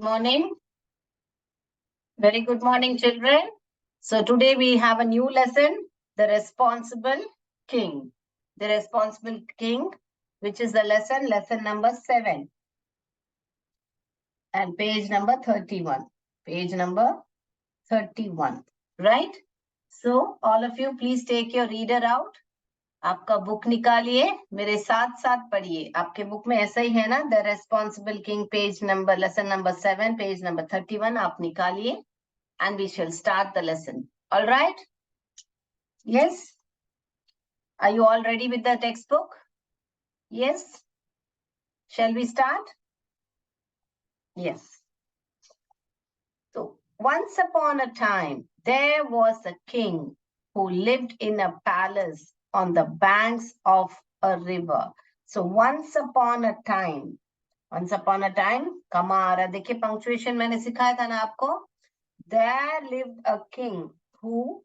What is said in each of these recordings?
Morning. Very good morning, children. So today we have a new lesson, the responsible king. The responsible king, which is the lesson number 7 and page number 31. Page number 31, right? So all of you, please take your reader out. आपका book निकालिए, मेरे साथ साथ पढ़िए. आपके book में ऐसा ही है ना, the responsible king, page number, lesson number 7, page number 31. आप निकालिए and we shall start the lesson. All right? Yes? Are you all ready with the textbook? Yes? Shall we start? Yes. So, once upon a time, there was a king who lived in a palace on the banks of a river. So, once upon a time, कमा आ रहा है. देखिए punctuation मैंने सिखाया था ना आपको. There lived a king who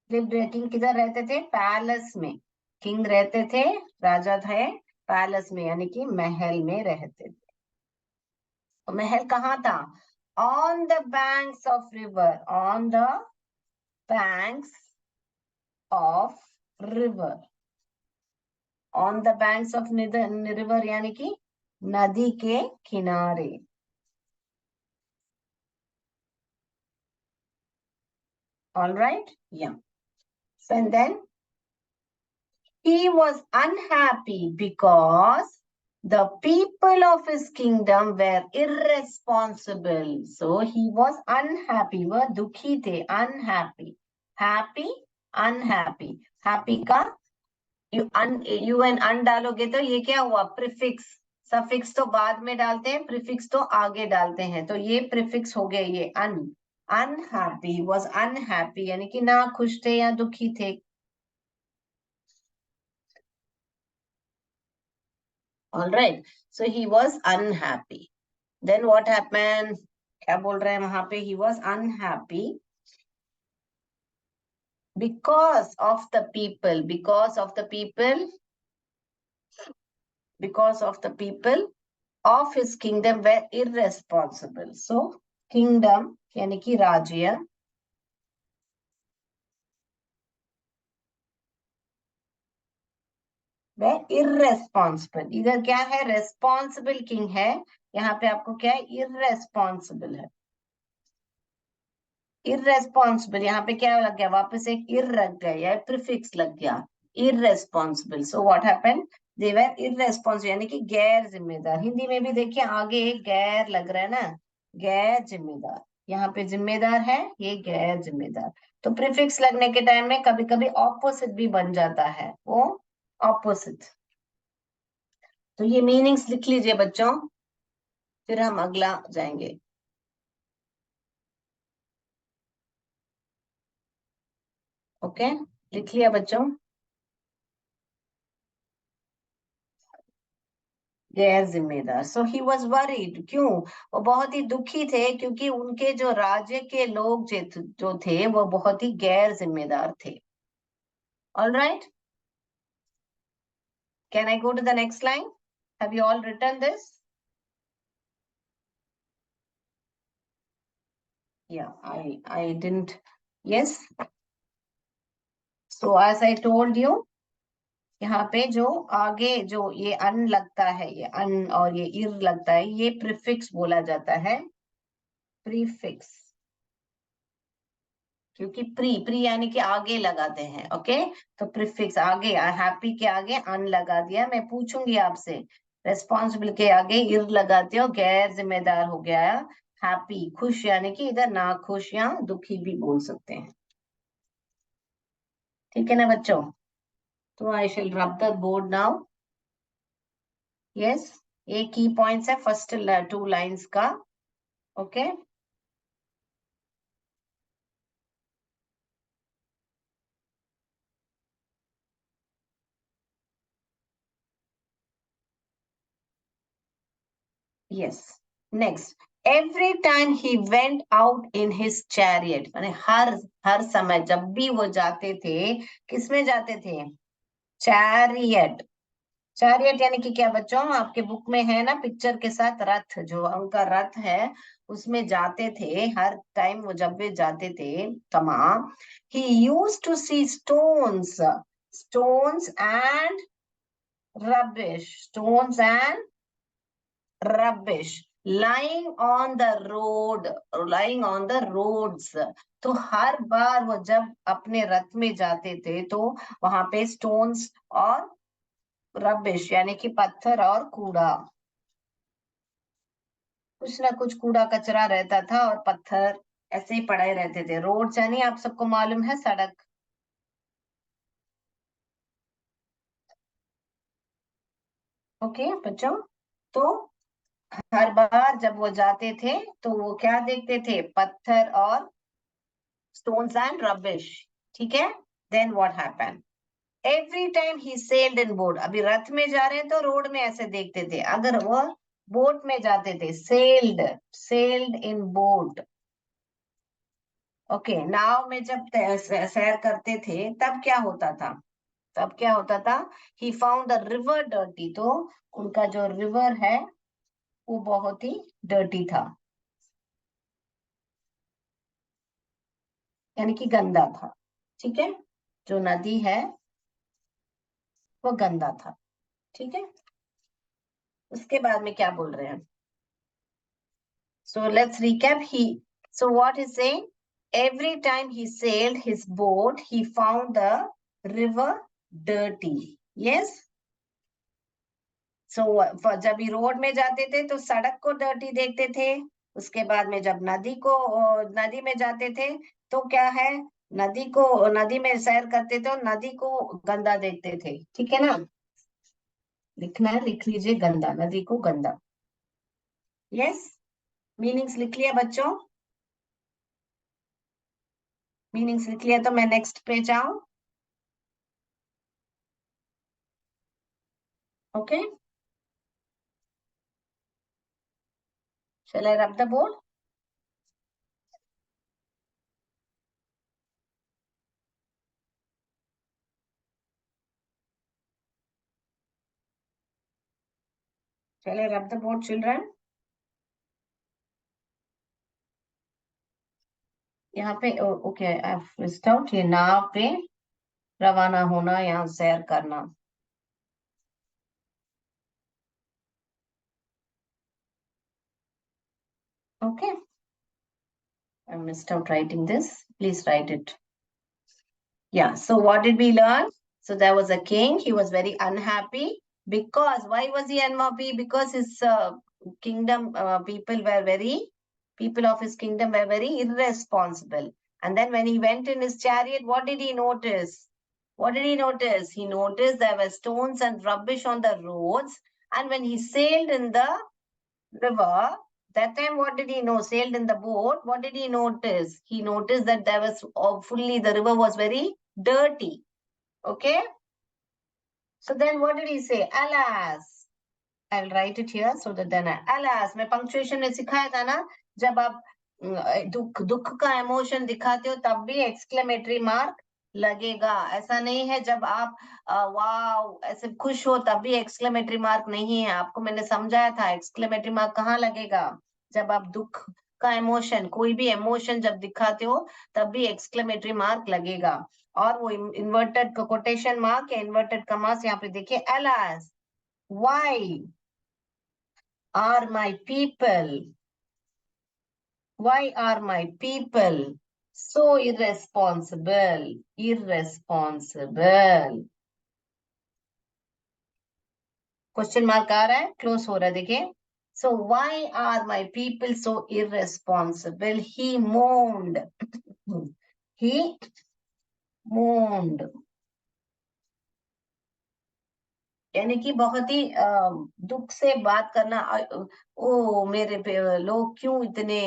lived. King किधर रहते थे? पैलेस में. किंग रहते थे, राजा थे पैलेस में, यानी कि महल में रहते थे. तो महल कहाँ था? On the banks of river. On the banks of river. On the banks of river यानी कि नदी के किनारे. All right? Yeah. So, and then he was unhappy because the people of his kingdom were irresponsible. So he was unhappy. वह दुखी थे. Unhappy. Happy, unhappy. Happy का you and un डालोगे तो ये क्या हुआ? Prefix. Suffix तो बाद में डालते हैं, prefix तो आगे डालते हैं. तो ये prefix हो गया ये un. Unhappy, was unhappy यानी कि ना खुश थे या दुखी थे. All right. So he was unhappy. Then what happened? क्या बोल रहे हैं वहां पे? He was unhappy because of the people. Because of the people of his kingdom were irresponsible. So kingdom यानी कि राज्य, वह irresponsible. इधर क्या है? responsible king है. यहाँ पे आपको क्या है? irresponsible है. irresponsible यहाँ पे क्या लग गया? वापस एक ir लग गया या प्रीफिक्स लग गया. irresponsible. So what happened? They were irresponsible यानी कि गैर जिम्मेदार. हिंदी में भी देखिए आगे एक गैर लग रहा है ना, गैर जिम्मेदार. यहाँ पे जिम्मेदार है, ये गैर जिम्मेदार. तो प्रीफिक्स लगने के टाइम में कभी कभी ऑपोजिट भी बन जाता है, वो ऑपोजिट. तो ये मीनिंग्स लिख लीजिए बच्चों, फिर हम अगला जाएंगे. ओके, लिख लिया बच्चों? गैर जिम्मेदार. सो ही वॉज वरीड. क्यों? वो बहुत ही दुखी थे क्योंकि उनके जो राज्य के लोग जो थे वो बहुत ही गैर जिम्मेदार थे. All right, can I go to the next line? Have you all written this? Yeah, I didn't. Yes. So as I told you, यहाँ पे जो आगे जो ये अन लगता है, ये अन और ये इर लगता है, ये प्रीफिक्स बोला जाता है. प्रीफिक्स. क्योंकि प्री यानी कि आगे लगाते हैं. ओके, तो प्रीफिक्स आगे, हैप्पी के आगे अन लगा दिया. मैं पूछूंगी आपसे, रेस्पॉन्सिबल के आगे इर लगाते हो, गैर जिम्मेदार हो गया हैप्पी. खुश यानी कि इधर ना खुश या दुखी भी बोल सकते हैं. ठीक है ना बच्चों? तो आई शेल रब द बोर्ड नाउ. यस, ये की पॉइंट्स है फर्स्ट 2 लाइन्स का. Okay, yes. Next, every time he went out in his chariot, माने हर समय जब भी वो जाते थे, किसमें जाते थे? चैरियट. चैरियट यानी कि क्या बच्चों, आपके बुक में है ना पिक्चर के साथ रथ, जो उनका रथ है उसमें जाते थे हर टाइम, वो जब भी जाते थे तमाम, he use to see stones, stones and rubbish, stones and rubbish lying on the road, lying on the roads. तो हर बार वो जब अपने रथ में जाते थे तो वहां पे स्टोन्स और रबिश यानी कि पत्थर और कूड़ा, कुछ ना कुछ कूड़ा कचरा रहता था और पत्थर ऐसे ही पड़े रहते थे। रोड यानी आप सबको मालूम है सड़क। ओके बच्चों, तो हर बार जब वो जाते थे तो वो क्या देखते थे, पत्थर और stones and rubbish, ठीक है। then what happened, every time he sailed in boat, अभी रथ में जा रहे हैं तो रोड में ऐसे देखते थे, अगर वो बोट में जाते थे, sailed, sailed in boat, okay नाव में जब सैर करते थे तब क्या होता था, तब क्या होता था, he found the river dirty, तो उनका जो रिवर है वो बहुत ही डर्टी था, यानी कि गंदा था, ठीक है, जो नदी है वो गंदा था, ठीक है। उसके बाद में क्या बोल रहे हैं, so let's recap. So what is saying? Every time he sailed his boat, he found the river dirty. Yes. So जब ये रोड में जाते थे तो सड़क को डर्टी देखते थे, उसके बाद में जब नदी में जाते थे तो क्या है, नदी में सैर करते थे और नदी को गंदा देखते थे, ठीक है ना। लिखना है, लिख लीजिए, गंदा, नदी को गंदा। यस, मीनिंग्स लिख लिया बच्चों, मीनिंग्स लिख लिया तो मैं नेक्स्ट पे जाऊं। Okay, shall I rub the board? Shall I rub the board, children? यहाँ पे ओके, आई मिस्ड आउट, ये नाव पे रवाना होना, यहाँ सैर करना। Okay, I missed out writing this, please right it. Yeah, so what did we learn? So there was a king, he was very unhappy. Because, why was he unhappy? Because his kingdom people of his kingdom were very irresponsible. And then when he went in his chariot, what did he notice? What did he notice? He noticed there were stones and rubbish on the roads. And when he sailed in the river, that time what did he know? Sailed in the boat. What did he notice? He noticed that there was fully, the river was very dirty. Okay. So then what did he say? Alas. I'll write it here so that then alas, मैं punctuation में सिखाया था ना, जब आप दुख का emotion दिखाते हो तब भी एक्सक्लेमेटरी मार्क लगेगा। ऐसा नहीं है जब आप वाव ऐसे खुश हो तब भी एक्सक्लेमेटरी मार्क नहीं है, आपको मैंने समझाया था एक्सक्लेमेटरी मार्क कहाँ लगेगा, जब आप दुख का इमोशन, कोई भी इमोशन जब दिखाते हो तब भी एक्सक्लेमेटरी मार्क लगेगा। और वो इन्वर्टेड कोटेशन मार्क या इन्वर्टेड कमास यहाँ पे देखिए, alas, why are my people, why are my people so irresponsible, irresponsible, question mark आ रहा है, क्लोज हो रहा है, देखिए। So why are my people so irresponsible? He moaned. He moaned. यानी कि बहुत ही दुख से बात करना, ओ मेरे पे लोग क्यों इतने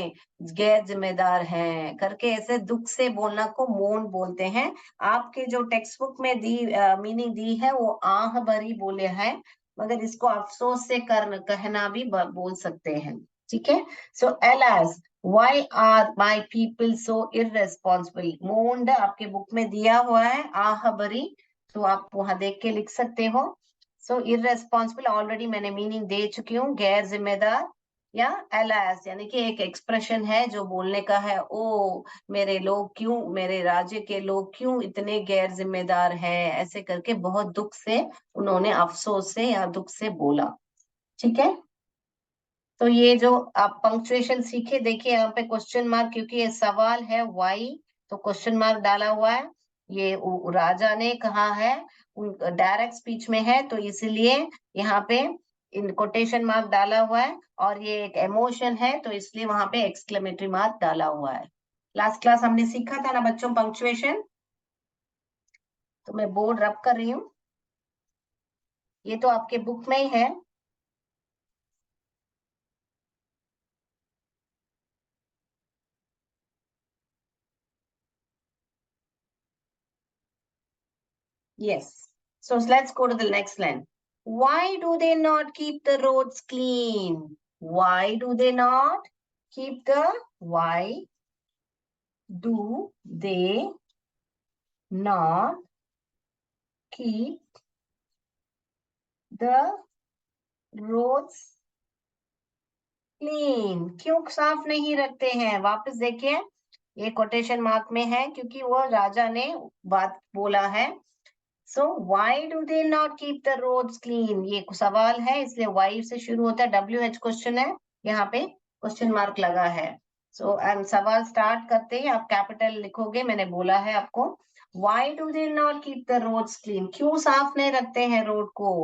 गैर जिम्मेदार हैं करके ऐसे दुख से बोलना को मौन बोलते हैं। आपके जो टेक्स्ट बुक में दी मीनिंग दी है वो आह भरी बोले हैं, मगर इसको अफसोस से कहना भी बोल सकते हैं, ठीक है। So alas, why are my people so irresponsible, मोन्ड आपके बुक में दिया हुआ है आह भरी, तो आप वहां देख के लिख सकते हो। सो इररेस्पॉन्सिबल ऑलरेडी मैंने मीनिंग दे चुकी हूँ, गैर जिम्मेदार या एलास, यानी कि एक एक्सप्रेशन है जो बोलने का है, ओ मेरे लोग क्यों, मेरे राज्य के लोग क्यों इतने गैर जिम्मेदार हैं, ऐसे करके बहुत दुख से उन्होंने अफसोस से या दुख से बोला। ठीक है, तो ये जो आप पंक्चुएशन सीखे, देखिए यहाँ पे क्वेश्चन मार्क, क्योंकि ये सवाल है वाई, तो क्वेश्चन मार्क डाला हुआ है। ये राजा ने कहा है, डायरेक्ट स्पीच में है, तो इसीलिए यहाँ पे इन कोटेशन मार्क डाला हुआ है, और ये एक इमोशन है तो इसलिए वहां पे एक्सक्लेमेटरी मार्क डाला हुआ है। लास्ट क्लास हमने सीखा था ना बच्चों पंक्चुएशन, तो मैं बोर्ड रब कर रही हूँ, ये तो आपके बुक में ही है। Yes. So let's go to the next line. Why do they not keep the roads clean? Why do they not keep why do they not keep the roads clean? क्यों साफ नहीं रखते हैं? वापस देखिए, ये कोटेशन मार्क में है क्योंकि वो राजा ने बात बोला है। So why do they not keep the roads clean? ये सवाल है इसलिए why से शुरू होता है, WH क्वेश्चन है, यहाँ पे क्वेश्चन मार्क लगा है। So and सवाल स्टार्ट करते ही आप कैपिटल लिखोगे, मैंने बोला है आपको। Why do they not keep the roads clean? क्यों साफ नहीं रखते हैं रोड को?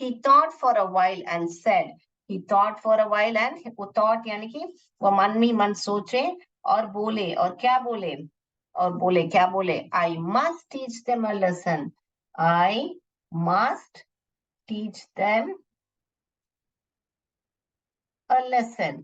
He thought for a while and said. He thought for a while and वो thought यानी कि वो मन में मन सोचे और बोले, और क्या बोले? और बोले क्या बोले? I must teach them a lesson. I must teach them a lesson.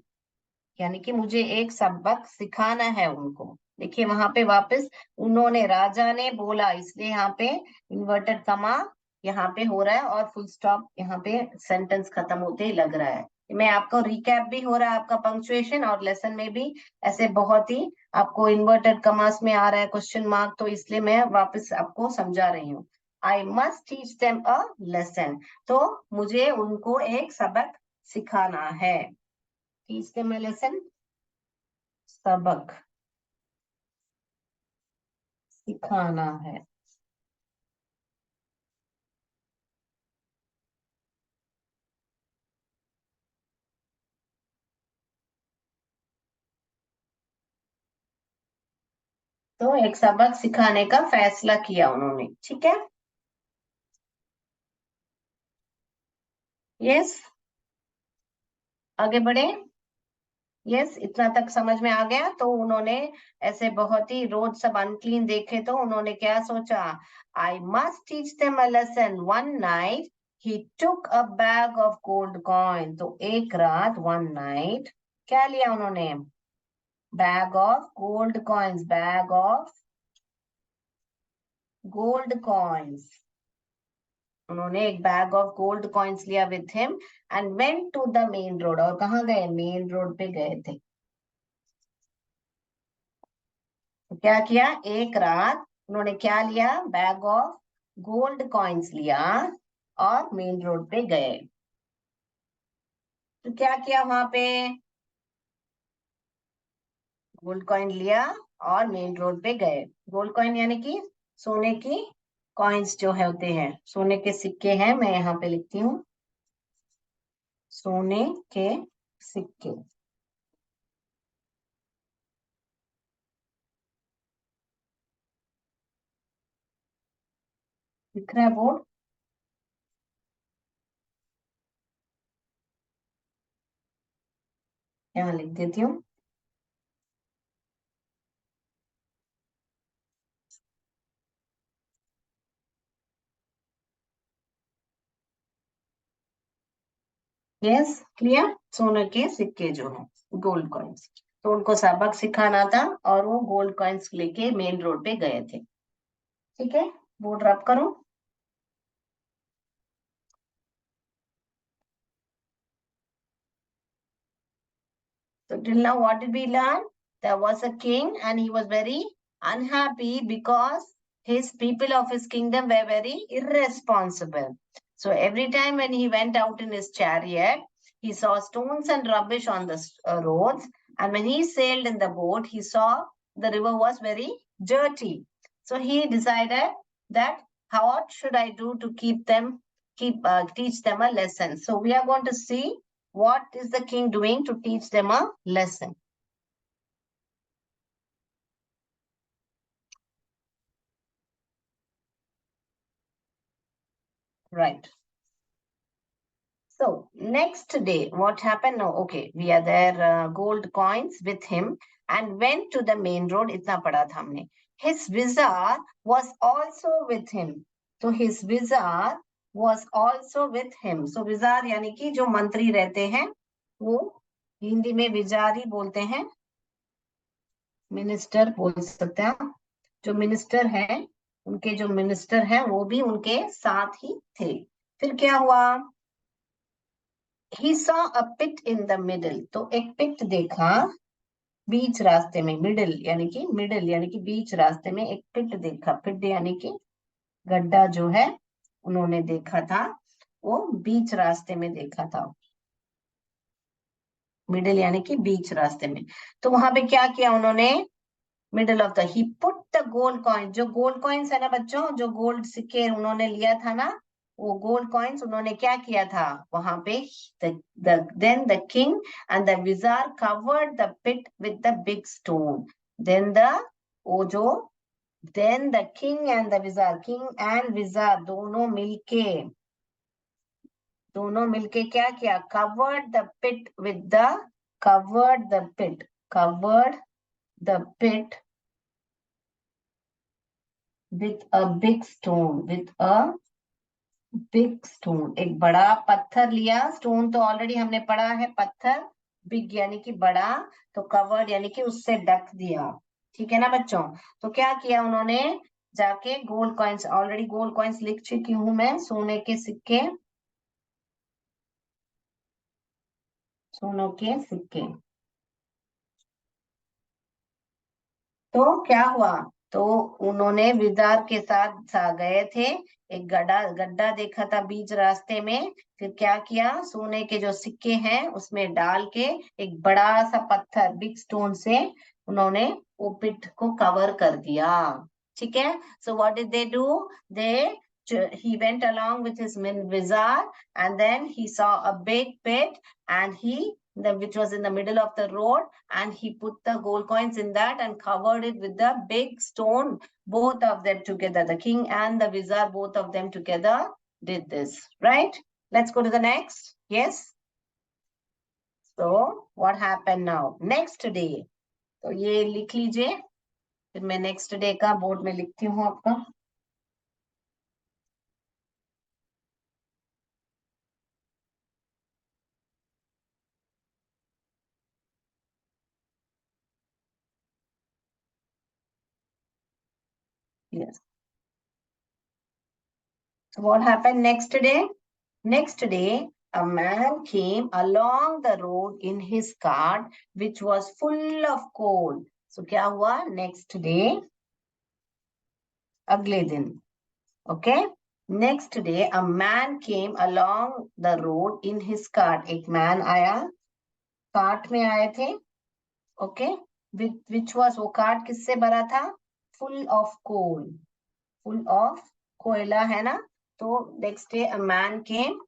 यानी कि मुझे एक सबक सिखाना है उनको। देखिए वहां पे वापस उन्होंने, राजा ने बोला, इसलिए यहाँ पे इन्वर्टेड कमा यहाँ पे हो रहा है और फुल स्टॉप यहाँ पे सेंटेंस खत्म होते ही लग रहा है। मैं आपको रिकैप भी हो रहा है आपका पंक्चुएशन, और लेसन में भी ऐसे बहुत ही आपको इन्वर्टेड कमास में आ रहा है क्वेश्चन मार्क, तो इसलिए मैं वापस आपको समझा रही हूँ। आई must teach them a lesson, तो मुझे उनको एक सबक सिखाना है। टीच देम अ लेसन, सबक सिखाना है। तो एक सबक सिखाने का फैसला किया उन्होंने। ठीक है, यस, आगे बढ़े। यस, इतना तक समझ में आ गया। तो उन्होंने ऐसे बहुत ही रोड सब अनक्लीन देखे तो उन्होंने क्या सोचा? I must teach them a lesson. One night ही took a bag of gold coin, तो एक रात, वन नाइट, क्या लिया उन्होंने? Bag of gold coins, bag of gold coins, उन्होंने एक बैग ऑफ गोल्ड कॉइन्स लिया with him and went to the main road, और कहाँ गए? मेन रोड पे गए थे। तो क्या किया? एक रात उन्होंने क्या लिया? बैग ऑफ गोल्ड कॉइन्स लिया और मेन रोड पे गए। तो क्या किया वहां पे? गोल्ड कॉइन लिया और मेन रोड पे गए। गोल्ड कॉइन यानी कि सोने की कॉइन्स जो है होते हैं, सोने के सिक्के हैं, मैं यहाँ पे लिखती हूँ, सोने के सिक्के। दिख रहा है बोर्ड? यहाँ लिख देती हूँ। Yes, clear. सोने के सिक्के जो है, गोल्ड कॉइन्स, तो उनको सबक सिखाना था और वो गोल्ड कॉइन्स लेके मेन रोड पे गए थे। ठीक है, बोर्ड रब करो। So till now, what did we learn? There was a king and he was very unhappy because his people of his kingdom were very irresponsible. So every time when he went out in his chariot, he saw stones and rubbish on the roads. And when he sailed in the boat, he saw the river was very dirty. So he decided that what should I do to teach them a lesson. So we are going to see what is the king doing to teach them a lesson. Right. So next day, what happened now? Okay, we are there, gold coins with him and went to the main road. Itna pada tha humne. His vizier was also with him. So his vizier was also with him. So vizier यानी कि जो मंत्री रहते हैं, वो हिंदी में विजार ही बोलते हैं, मिनिस्टर बोल सकते हैं. जो मिनिस्टर है, उनके जो मिनिस्टर हैं, वो भी उनके साथ ही थे. फिर क्या हुआ? He saw a pit in the middle. तो एक पिट देखा बीच रास्ते में. मिडिल यानी कि बीच रास्ते में एक पिट देखा. पिट यानी कि गड्ढा जो है उन्होंने देखा था, वो बीच रास्ते में देखा था. मिडिल यानी कि बीच रास्ते में. तो वहां पे क्या किया उन्होंने? Middle of the he put the gold coin. जो गोल्ड कॉइन्स है ना बच्चों, जो गोल्ड सिक्के उन्होंने लिया था ना, वो गोल्ड कॉइन्स उन्होंने क्या किया था वहां पे? Then the king and the wizard covered the pit with the big stone. Then the वो जो then the king and the wizard, king and wizard दोनों मिलके क्या किया? Covered the pit with the covered the pit with a big stone. एक बड़ा पत्थर लिया. स्टोन तो ऑलरेडी हमने पढ़ा है, पत्थर. बिग यानी कि बड़ा, तो कवर्ड यानी कि उससे ढक दिया. ठीक है ना बच्चों? तो क्या किया उन्होंने? जाके gold coins, already gold coins लिख चुकी हूं मैं, सोने के सिक्के, सोनों के सिक्के. तो क्या हुआ? तो उन्होंने विदार के साथ गए थे. एक गड्ढा देखा था बीच रास्ते में. फिर क्या किया? सोने के जो सिक्के हैं उसमें डाल के एक बड़ा सा पत्थर, बिग स्टोन से उन्होंने वो पिट को कवर कर दिया. ठीक है? So what did they do? They he went along with his wizard, and then he saw a big pit, and which was in the middle of the road, and he put the gold coins in that and covered it with the big stone. Both of them together, the king and the wizard, both of them together did this. Right? Let's go to the next. Yes. So what happened now? Next day. तो ये लिख लीजिए, फिर मैं next day का board में लिखती हूँ आपका. Yes. So what happened next day? Next day, a man came along the road in his cart, which was full of coal. So क्या हुआ? Next day, अगले दिन. Okay? Next day, a man came along the road in his cart. एक man आया, cart में आए थे. Okay? Which was, वो cart किससे भरा था? Full of coal. Full of कोयला है ना? तो next day, a man came.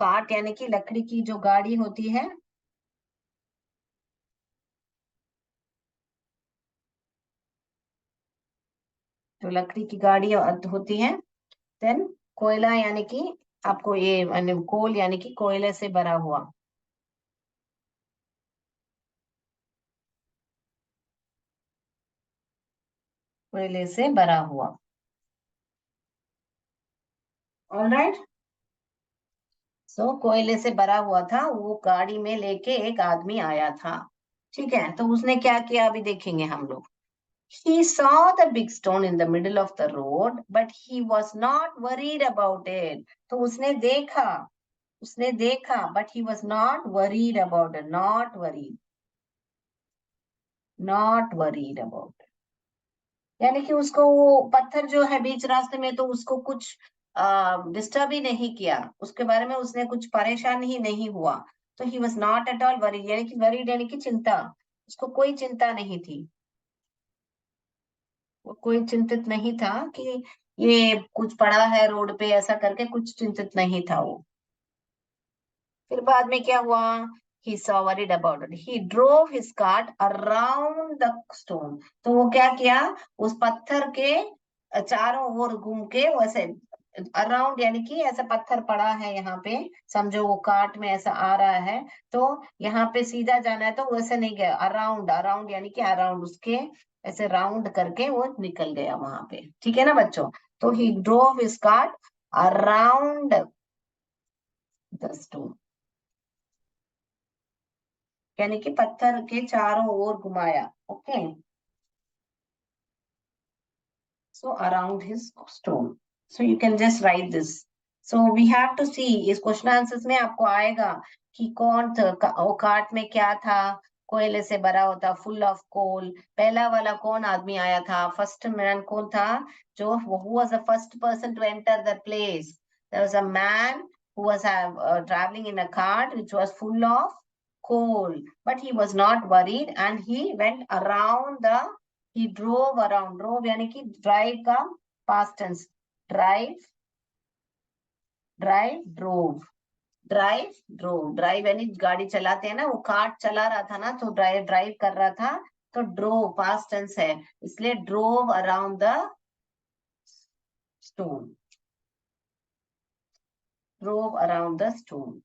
Cart यानी कि लकड़ी की जो गाड़ी होती है, जो लकड़ी की गाड़ी होती है. देन कोयला यानी कि आपको ये कोल यानी कि कोयले से भरा हुआ. कोयले से भरा हुआ. ऑलराइट. सो कोयले से भरा हुआ था, वो गाड़ी में लेके एक आदमी आया था. ठीक है? तो उसने क्या किया अभी देखेंगे हम लोग. He saw the big stone in the middle of the road, but he was not worried about it. तो उसने देखा, but he was not worried about it. Not worried about it. यानी कि उसको वो पत्थर जो है बीच रास्ते में, तो उसको कुछ डिस्टर्ब ही नहीं किया, उसके बारे में उसने कुछ परेशान ही नहीं हुआ, तो he was not at all worried, यानी कि वरीड यानी कि चिंता, उसको कोई चिंता नहीं थी, वो कोई चिंतित नहीं था कि ये कुछ पड़ा है रोड पे, ऐसा करके कुछ चिंतित नहीं था वो। फिर बाद में क्या हुआ, he saw worried about it, he drove his cart around the stone, तो वो क्या किया, उस पत्थर के चारों ओर घूम के वैसे, अराउंड यानी कि ऐसा पत्थर पड़ा है यहाँ पे, समझो वो कार्ट में ऐसा आ रहा है, तो यहाँ पे सीधा जाना है तो वैसे नहीं गया, अराउंड, अराउंड यानी कि अराउंड उसके ऐसे राउंड करके वो निकल गया वहां पे, ठीक है ना बच्चों। तो he drove his cart around the stone, यानी कि पत्थर के चारों ओर घुमाया, okay, so around his stone, so you can just write this, so we have to see इस क्वेश्चन आंसर्स में आपको आएगा कि कौन वो कार्ट में क्या था, कोयले से भरा होता, फुल ऑफ कोल, पहला वाला कौन आदमी आया था, फर्स्ट मैन कौन था, जो who was the first person to enter the place, there was a man who was traveling in a cart which was full of coal, but he was not worried and he went around the, he drove around, drove यानी कि drive का past tense, drive, drive, drove, drive, drove, drive यानी गाड़ी चलाते हैं ना, वो cart चला रहा था ना, तो ड्राइव, ड्राइव कर रहा था, तो ड्रोव पास्ट टेंस है, इसलिए drove around the stone, drove around the stone,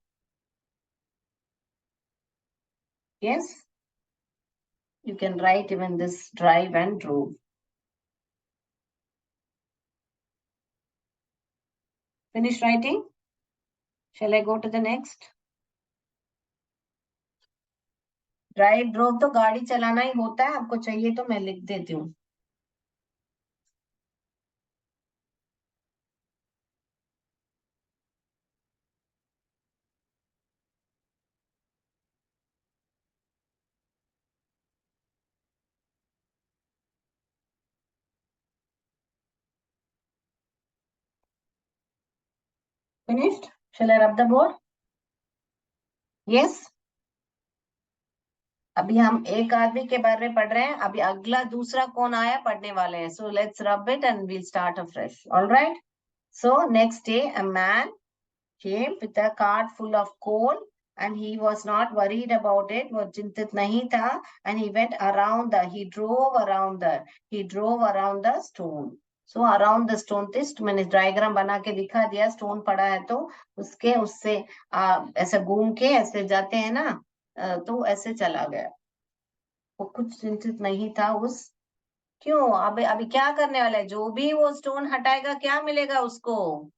yes, you can write even this drive and drove. Finish writing? Shall I go to the next? Drive drove तो गाड़ी चलाना ही होता है, आपको चाहिए तो मैं लिख देती हूँ। Finished? Shall I rub the board? Yes. अभी हम एक आदमी के बारे में पढ़ रहे हैं, अभी अगला दूसरा कौन आया पढ़ने वाले हैं, so let's rub it and we'll start afresh, alright. So next day a man came with a cart full of coal and he was not worried about it, वो चिंतित नहीं था, and he went around the, he drove around the stone, so around the stone, this मैंने diagram बना के दिखा दिया, stone पड़ा है तो उसके उससे ऐसे घूम के ऐसे जाते हैं ना, तो ऐसे चला गया, वो कुछ चिंतित नहीं था उस, क्यों, अभी अभी क्या करने वाला है, जो भी वो स्टोन हटाएगा क्या मिलेगा उसको,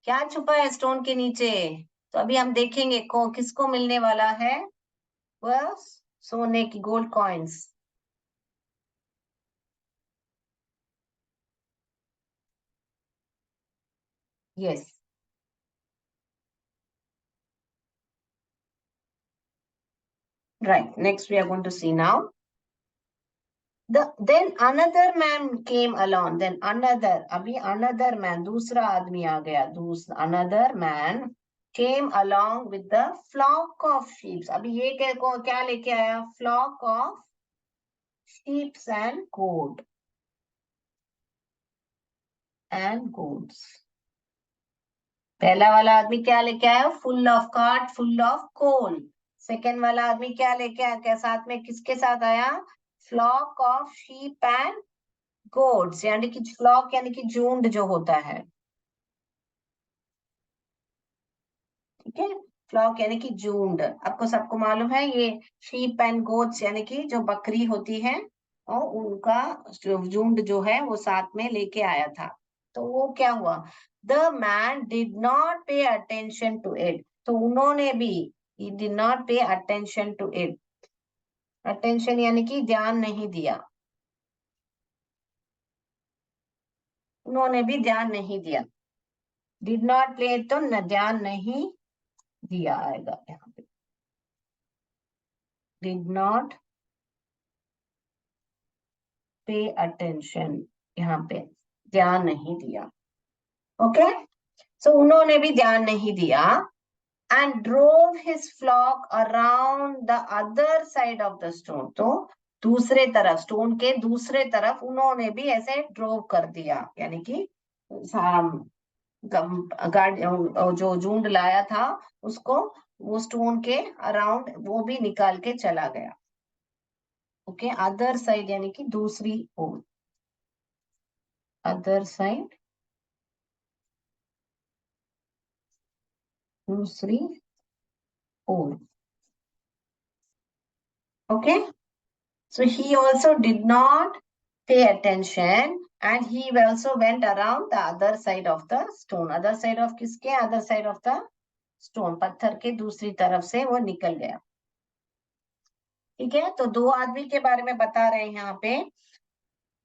क्या छुपा है स्टोन के नीचे, तो अभी हम देखेंगे किसको मिलने वाला है, वह सोने की gold coins, yes, right, next we are going to see now, then another man came along, then another, अभी another man, दूसरा आदमी आ गया, another man came along with the flock of sheep, अभी ये क्या लेके आया, flock of sheep and goats, पहला वाला आदमी क्या लेके आया, full of cart full of coal, second वाला आदमी क्या लेके आया, क्या साथ में किसके साथ आया, flock of sheep and goats, यानी कि फ्लॉक यानी कि झुंड जो होता है, ठीक है, फ्लॉक यानी कि झुंड, आपको सबको मालूम है ये शीप एंड गोट्स यानी कि जो बकरी होती है, और उनका झुंड जो है वो साथ में लेके आया था, तो वो क्या हुआ, the man did not pay attention to it, तो उन्होंने भी, he did not pay attention to it, attention यानी कि ध्यान नहीं दिया, उन्होंने भी ध्यान नहीं दिया, डिड नॉट प्ले तो न ध्यान नहीं दिया आएगा यहाँ पे, डिड नॉट पे अटेंशन, यहाँ पे ध्यान नहीं दिया, ओके, सो उन्होंने भी ध्यान नहीं दिया, and drove his flock around the other side of the stone. तो दूसरे तरफ, स्टोन के दूसरे तरफ उन्होंने भी ऐसे ड्रोव कर दिया, यानी कि जो झुंड लाया था उसको वो स्टोन के अराउंड वो भी निकाल के चला गया। ओके, अदर साइड यानी कि दूसरी ओर, अदर साइड, दूसरी ओर। Okay, so he also did not pay attention and he also went around the other side of the stone। other side of किसके, other side of the stone, पत्थर के दूसरी तरफ से वो निकल गया। ठीक है, तो दो आदमी के बारे में बता रहे हैं यहाँ पे।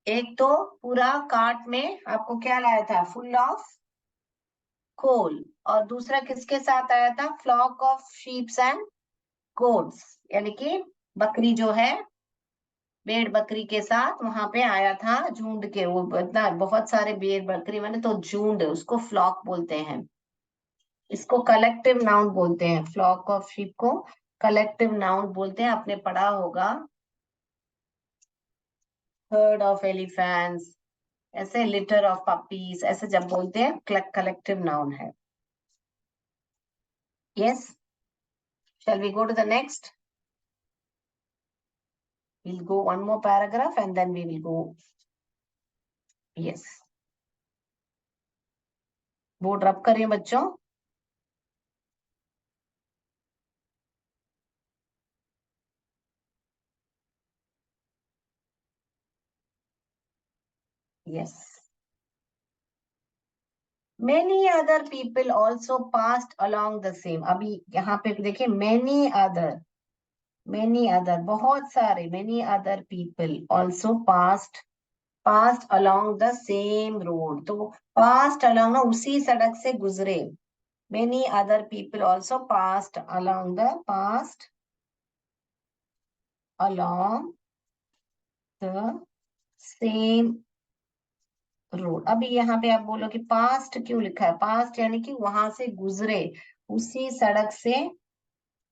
एक तो पूरा कार्ट में आपको क्या लाया था, फुल ऑफ कोल, और दूसरा किसके साथ आया था, flock of sheeps and goats, यानी कि बकरी जो है, भेड़ बकरी के साथ वहां पे आया था झुंड के, वो इतना बहुत सारे भेड़ बकरी मैंने तो झुंड, उसको फ्लॉक बोलते हैं, इसको कलेक्टिव नाउन बोलते हैं, फ्लॉक ऑफ शीप को कलेक्टिव नाउन बोलते हैं। आपने पढ़ा होगा हर्ड ऑफ एलिफेंट्स, ऐसे लिटर ऑफ पपीज, ऐसे जब बोलते हैं कलेक्टिव नाउन है। Yes, shall we go to the next? We'll go one more paragraph and then we will go. Yes, board रब करिए बच्चों। Yes, many other people also passed along the same। अभी यहाँ पे देखिए, many other बहुत सारे, many other people also passed along the same road। तो passed along ना उसी सड़क से गुजरे। many other people also passed along the same road. अभी यहाँ पे आप बोलो कि पास्ट क्यों लिखा है, पास्ट यानी कि वहां से गुजरे, उसी सड़क से,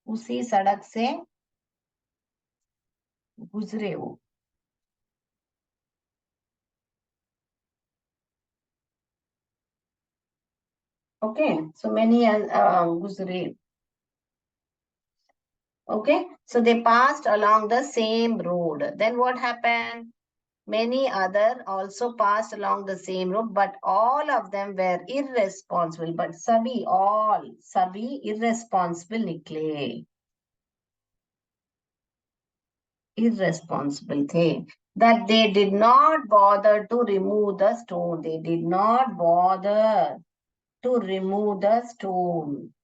उसी सड़क से गुजरे वो। ओके, सो मैनी गुजरे। Okay, so they passed along the same road. Then what happened? Many other also passed along the same road, but all of them were irresponsible। But सभी irresponsible निकले, irresponsible थे। That they did not bother to remove the stone। They did not bother to remove the stone।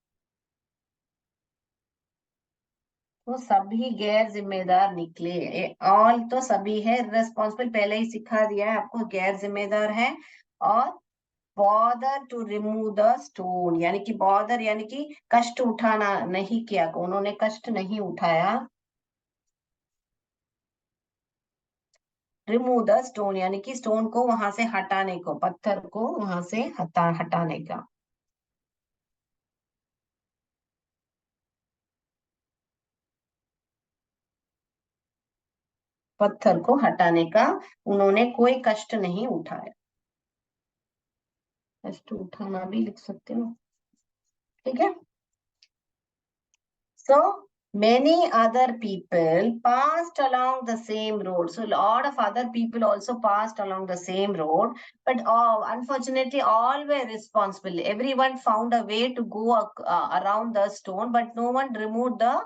तो सभी गैर जिम्मेदार निकले। All तो सभी है, रिस्पॉन्सिबल पहले ही सिखा दिया है आपको, गैर जिम्मेदार है। और bother to remove the stone, यानी कि बॉदर यानी कि कष्ट उठाना नहीं किया, उन्होंने कष्ट नहीं उठाया। रिमूव द स्टोन यानी कि स्टोन को वहां से हटाने को, पत्थर को वहां से हटाने का। पत्थर को हटाने का उन्होंने कोई कष्ट नहीं उठाया। कष्ट उठाना भी लिख सकते हो, ठीक है। So many other people passed along the same road। So a lot of other people also passed along the same road, but unfortunately all were responsible। Everyone found a way to go around the stone, but no one removed the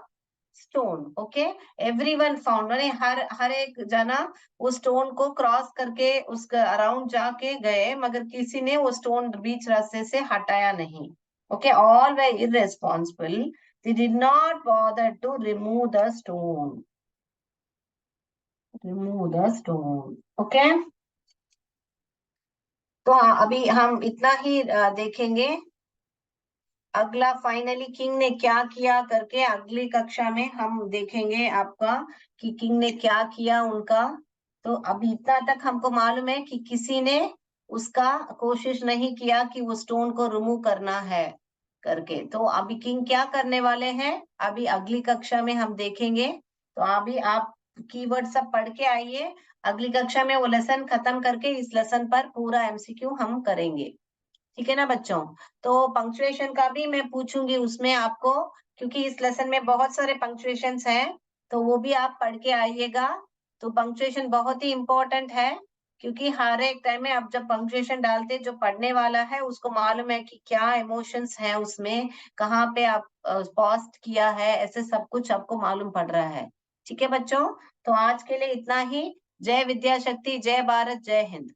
stone। Okay, everyone found, माने हर एक जना वो stone को cross करके उसका around जाके गए, मगर किसी ने वो स्टोन बीच रास्ते से हटाया नहीं। Okay, all were irresponsible। They did not bother to remove the stone। Remove the stone। Okay, तो अभी हम इतना ही देखेंगे। अगला फाइनली किंग ने क्या किया करके अगली कक्षा में हम देखेंगे आपका, कि किंग ने क्या किया उनका। तो अभी इतना तक हमको मालूम है कि किसी ने उसका कोशिश नहीं किया कि वो स्टोन को रिमूव करना है करके। तो अभी किंग क्या करने वाले हैं, अभी अगली कक्षा में हम देखेंगे। तो अभी आप कीवर्ड सब पढ़ के आइए, अगली कक्षा में वो लेसन खत्म करके इस लेसन पर पूरा एमसीक्यू हम करेंगे। ठीक है ना बच्चों? तो पंक्चुएशन का भी मैं पूछूंगी उसमें आपको, क्योंकि इस लेसन में बहुत सारे पंक्चुएशंस हैं, तो वो भी आप पढ़ के आइएगा। तो पंक्चुएशन बहुत ही इंपॉर्टेंट है, क्योंकि हर एक टाइम में आप जब पंक्चुएशन डालते, जो पढ़ने वाला है उसको मालूम है कि क्या इमोशंस है उसमें, कहाँ पे आप पॉज किया है, ऐसे सब कुछ आपको मालूम पड़ रहा है। ठीक है बच्चों? तो आज के लिए इतना ही। जय विद्या शक्ति, जय भारत, जय हिंद।